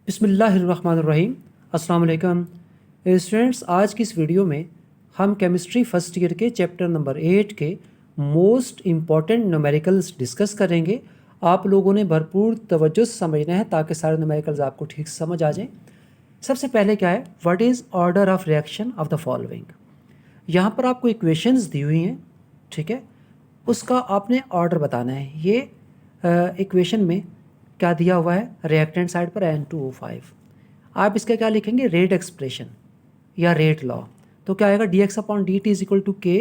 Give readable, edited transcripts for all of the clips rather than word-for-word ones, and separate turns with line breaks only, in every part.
बिस्मिल्लाहिर्रहमानिर्रहीम। अस्सलाम वालेकुम स्टूडेंट्स, आज की इस वीडियो में हम केमिस्ट्री फर्स्ट ईयर के चैप्टर नंबर 8 के मोस्ट इम्पॉर्टेंट न्यूमेरिकल्स डिस्कस करेंगे। आप लोगों ने भरपूर तवज्जो से समझना है ताकि सारे न्यूमेरिकल्स आपको ठीक से समझ आ जाएं। सबसे पहले क्या है, what is order of reaction of the following. यहाँ पर आपको इक्वेशंस दी हुई हैं, ठीक है, उसका आपने ऑर्डर बताना है। ये इक्वेशन में क्या दिया हुआ है, रिएक्टेंट साइड पर N2O5। आप इसका क्या लिखेंगे, रेट एक्सप्रेशन या रेट लॉ। तो क्या आएगा, dx/dt इज इक्वल टू के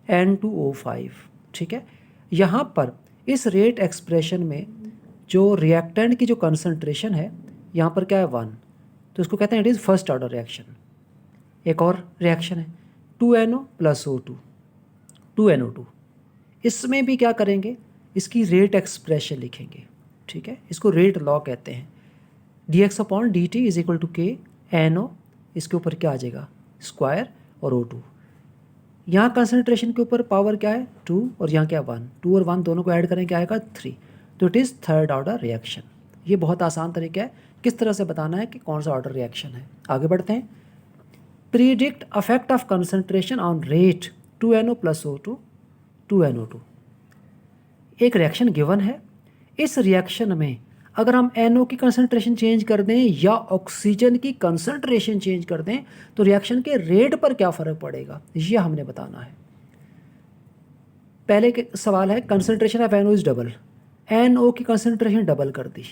N2O5। ठीक है, यहाँ पर इस रेट एक्सप्रेशन में जो रिएक्टेंट की जो कंसंट्रेशन है यहाँ पर क्या है 1, तो इसको कहते हैं it is first order reaction. एक और रिएक्शन है 2NO + O2, 2NO2। इसमें भी क्या करेंगे, इसकी रेट एक्सप्रेशन लिखेंगे। ठीक है, इसको रेट लॉ कहते हैं। dx/dt इज इक्वल टू के NO, इसके ऊपर क्या आ जाएगा स्क्वायर और O2। यहाँ कंसनट्रेशन के ऊपर पावर क्या है 2 और यहाँ क्या 1, 2 और 1 दोनों को ऐड करें क्या आएगा 3। तो it is third order reaction. ये बहुत आसान तरीका है किस तरह से बताना है कि कौन सा ऑर्डर रिएक्शन है। आगे बढ़ते हैं। Predict affect of concentration on rate 2NO + O2, 2NO2। एक रिएक्शन गिवन है, इस रिएक्शन में अगर हम NO की कंसंट्रेशन चेंज कर दें या ऑक्सीजन की कंसंट्रेशन चेंज कर दें तो रिएक्शन के रेट पर क्या फ़र्क पड़ेगा, ये हमने बताना है। पहले के सवाल है concentration of NO is double, NO की कंसंट्रेशन डबल कर दी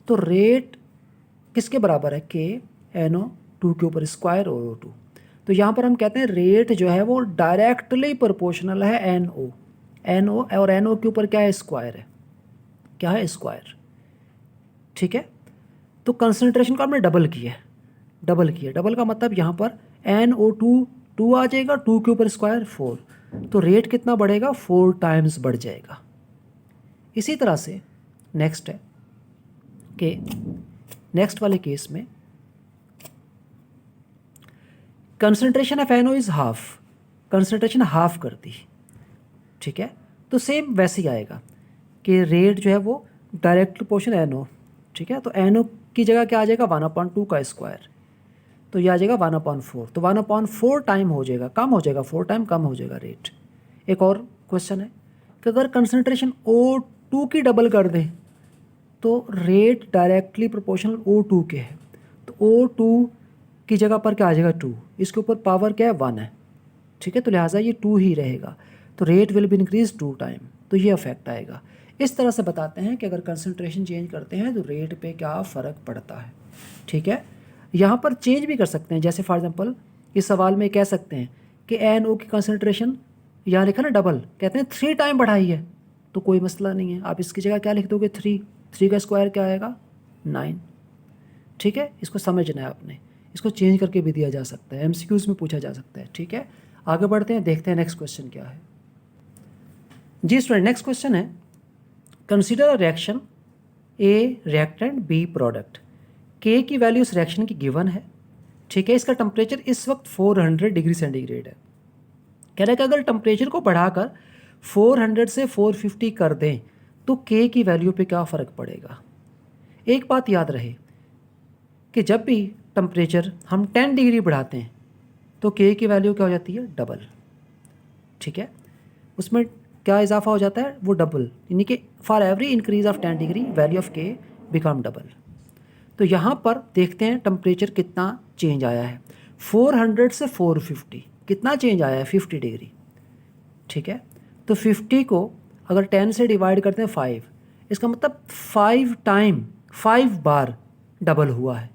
तो रेट किसके बराबर है, के NO 2 के ऊपर स्क्वायर और O2। तो यहाँ पर हम कहते हैं रेट जो है वो डायरेक्टली प्रोपोर्शनल है NO और NO के ऊपर क्या है स्क्वायर है, क्या है स्क्वायर। ठीक है, तो कंसंट्रेशन को हमने डबल किया, डबल का मतलब यहाँ पर NO2 2 आ जाएगा, 2 के ऊपर स्क्वायर 4, तो रेट कितना बढ़ेगा 4 टाइम्स बढ़ जाएगा। इसी तरह से नेक्स्ट है कि नेक्स्ट वाले केस में concentration of NO is half, concentration half कर दी। ठीक है, तो सेम वैसे ही आएगा कि रेट जो है वो डायरेक्ट प्रोपोर्शन NO। ठीक है, तो NO की जगह क्या आ जाएगा 1/2 का स्क्वायर, तो ये आ जाएगा 1/4, तो 1/4 टाइम हो जाएगा, कम हो जाएगा, 4 टाइम कम हो जाएगा रेट। एक और क्वेश्चन है कि अगर कंसंट्रेशन O2 की डबल कर दें तो रेट डायरेक्टली प्रोपोर्शनल O2 के है, तो O2 की जगह पर क्या आ जाएगा 2, इसके ऊपर पावर क्या है 1 है। ठीक है, तो लिहाजा ये 2 ही रहेगा, तो rate will be increase 2 time, तो ये अफेक्ट आएगा। इस तरह से बताते हैं कि अगर कंसंट्रेशन चेंज करते हैं तो रेट पे क्या फ़र्क पड़ता है। ठीक है, यहाँ पर चेंज भी कर सकते हैं, जैसे फॉर एग्जांपल इस सवाल में कह सकते हैं कि NO की कंसंट्रेशन यहाँ लिखा ना डबल, कहते हैं 3 टाइम बढ़ाई है, तो कोई मसला नहीं है, आप इसकी जगह क्या लिख दोगे 3 का स्क्वायर क्या आएगा 9। ठीक है, इसको समझना है आपने, इसको चेंज करके भी दिया जा सकता है, MCQs में पूछा जा सकता है। ठीक है, आगे बढ़ते हैं, देखते हैं नेक्स्ट क्वेश्चन क्या है। जी स्टूडेंट, नेक्स्ट क्वेश्चन है consider a reaction A reactant B product. के की वैल्यू इस रिएक्शन की गिवन है। ठीक है, इसका टेम्परेचर इस वक्त 400 डिग्री सेंटीग्रेड है। कह रहा है कि अगर टेम्परेचर को बढ़ाकर 400 से 450 कर दें तो के की वैल्यू पे क्या फ़र्क पड़ेगा। एक बात याद रहे कि जब भी टेम्परेचर हम 10 डिग्री बढ़ाते हैं तो के की वैल्यू क्या हो जाती है डबल। ठीक है, उसमें क्या इजाफा हो जाता है वो डबल, यानी कि for every increase of 10 degree value of के बिकम डबल। तो यहाँ पर देखते हैं टेम्परेचर कितना चेंज आया है, 400 से 450 कितना चेंज आया है 50 डिग्री। ठीक है, तो 50 को अगर 10 से डिवाइड करते हैं 5, इसका मतलब 5 बार डबल हुआ है।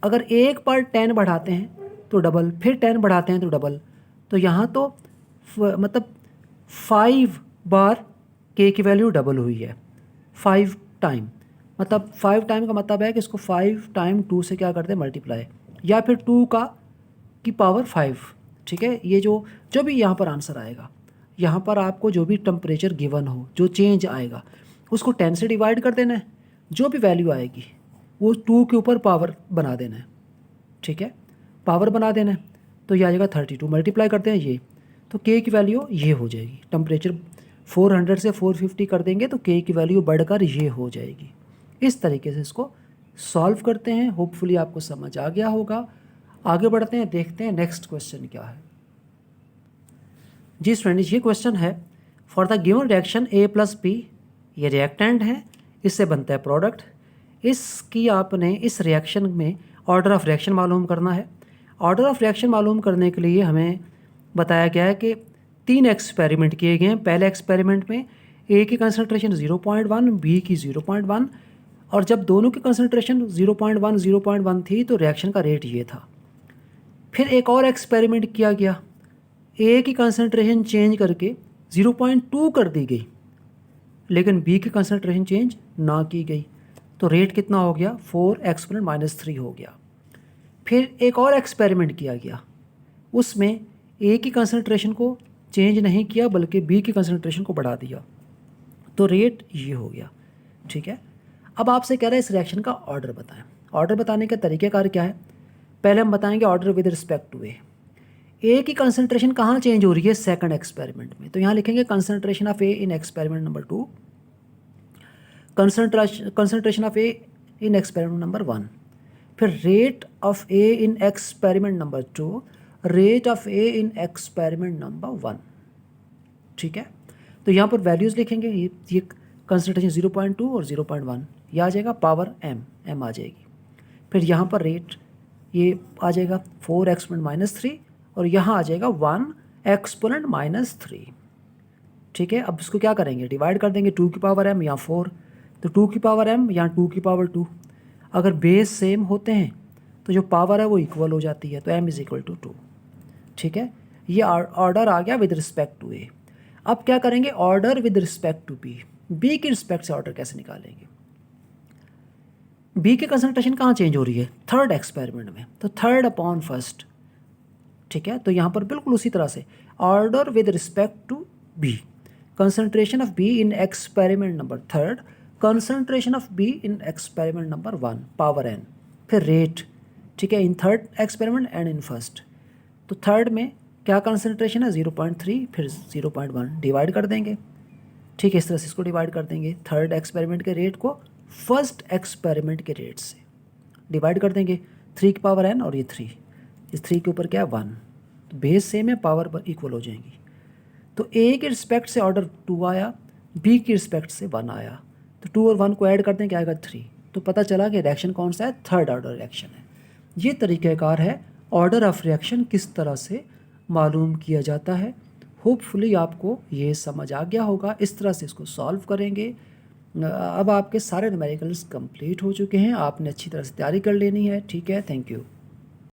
अगर एक बार 10 बढ़ाते हैं तो डबल, फिर 10 बढ़ाते हैं तो डबल, तो यहाँ तो मतलब 5 बार के की वैल्यू डबल हुई है 5 टाइम, मतलब 5 टाइम का मतलब है कि इसको 5 टाइम 2 से क्या करते हैं मल्टीप्लाई, या फिर 2 की पावर 5। ठीक है, ये जो भी यहाँ पर आंसर आएगा, यहाँ पर आपको जो भी टेम्परेचर गिवन हो, जो चेंज आएगा उसको 10 से डिवाइड कर देना है, जो भी वैल्यू आएगी वो 2 के ऊपर पावर बना देना है। ठीक है, पावर बना देना है, तो ये आ जाएगा 32, मल्टीप्लाई करते हैं ये, तो के की वैल्यू ये हो जाएगी। टेम्परेचर 400 से 450 कर देंगे तो के की वैल्यू बढ़कर ये हो जाएगी। इस तरीके से इसको सॉल्व करते हैं। होपफुली आपको समझ आ गया होगा। आगे बढ़ते हैं, देखते हैं नेक्स्ट क्वेश्चन क्या है। जी स्टूडेंट्स, ये क्वेश्चन है for the given reaction A plus B, ये रिएक्टेंट है, इससे बनता है प्रोडक्ट। इसकी आपने इस रिएक्शन में ऑर्डर ऑफ रिएक्शन मालूम करना है। ऑर्डर ऑफ रिएक्शन मालूम करने के लिए हमें बताया गया है कि 3 एक्सपेरिमेंट किए गए हैं। पहले एक्सपेरिमेंट में ए की कंसनट्रेशन 0.1, बी की 0.1, और जब दोनों की कंसनट्रेशन 0.1 0.1 थी तो रिएक्शन का रेट ये था। फिर एक और एक्सपेरिमेंट किया गया, ए की कंसनट्रेशन चेंज करके 0.2 कर दी गई, लेकिन बी की कंसनट्रेशन चेंज ना की गई, तो रेट कितना हो गया, 4 एक्सपोनेंट -3 हो गया। फिर एक और एक्सपेरिमेंट किया गया, उसमें ए की कंसनट्रेशन को चेंज नहीं किया बल्कि बी की कंसनट्रेशन को बढ़ा दिया, तो रेट ये हो गया। ठीक है, अब आपसे कह रहा है इस रिएक्शन का ऑर्डर बताएं। ऑर्डर बताने का तरीक़ाकार क्या है, पहले हम बताएंगे ऑर्डर विद रिस्पेक्ट टू ए की कंसनट्रेशन कहाँ चेंज हो रही है, सेकंड एक्सपेरिमेंट में, तो यहाँ लिखेंगे concentration of A in experiment number 2, concentration of A in experiment number 1, फिर rate of A in experiment number 2, rate of A in experiment number 1। ठीक है, तो यहाँ पर वैल्यूज़ लिखेंगे, ये कंसनट्रेशन 0.2 और 0.1, ये आ जाएगा पावर m आ जाएगी। फिर यहाँ पर रेट ये आ जाएगा 4 एक्सपोनेंट -3, और यहाँ आ जाएगा 1 एक्सपोनेंट -3। ठीक है, अब इसको क्या करेंगे, डिवाइड कर देंगे, 2 की पावर m या 4, तो 2 की पावर m या 2 की पावर 2। अगर बेस सेम होते हैं तो जो पावर है वो इक्वल हो जाती है, तो m इज़ इक्वल टू 2। ठीक है, ये ऑर्डर आ गया विद रिस्पेक्ट टू ए। अब क्या करेंगे, order with respect to B. B के रिस्पेक्ट से ऑर्डर कैसे निकालेंगे, बी की कंसनट्रेशन कहाँ चेंज हो रही है, थर्ड एक्सपेरिमेंट में, तो थर्ड अपॉन फर्स्ट। ठीक है, तो यहाँ पर बिल्कुल उसी तरह से order with respect to B, concentration of B in experiment number third, concentration of B in experiment number 1 power n, फिर रेट। ठीक है, in third experiment and in first, तो थर्ड में क्या कंसनट्रेशन है 0.3, फिर 0.1, डिवाइड कर देंगे। ठीक है, इस तरह से इसको डिवाइड कर देंगे, थर्ड एक्सपेरिमेंट के रेट को फर्स्ट एक्सपेरिमेंट के रेट से डिवाइड कर देंगे, 3 की पावर n और ये 3, इस 3 के ऊपर क्या है 1, तो बेस सेम है, पावर इक्वल हो जाएंगी। तो ए के रिस्पेक्ट से ऑर्डर 2 आया, बी के रिस्पेक्ट से 1 आया, तो 2 और 1 को ऐड करते हैं, क्या आएगा 3, तो पता चला कि रिएक्शन कौन सा है, थर्ड ऑर्डर रिएक्शन है। ये तरीक़ाकार है ऑर्डर ऑफ रिएक्शन किस तरह से मालूम किया जाता है। होपफुली आपको ये समझ आ गया होगा, इस तरह से इसको सॉल्व करेंगे। अब आपके सारे न्यूमेरिकल्स कंप्लीट हो चुके हैं, आपने अच्छी तरह से तैयारी कर लेनी है। ठीक है, थैंक यू।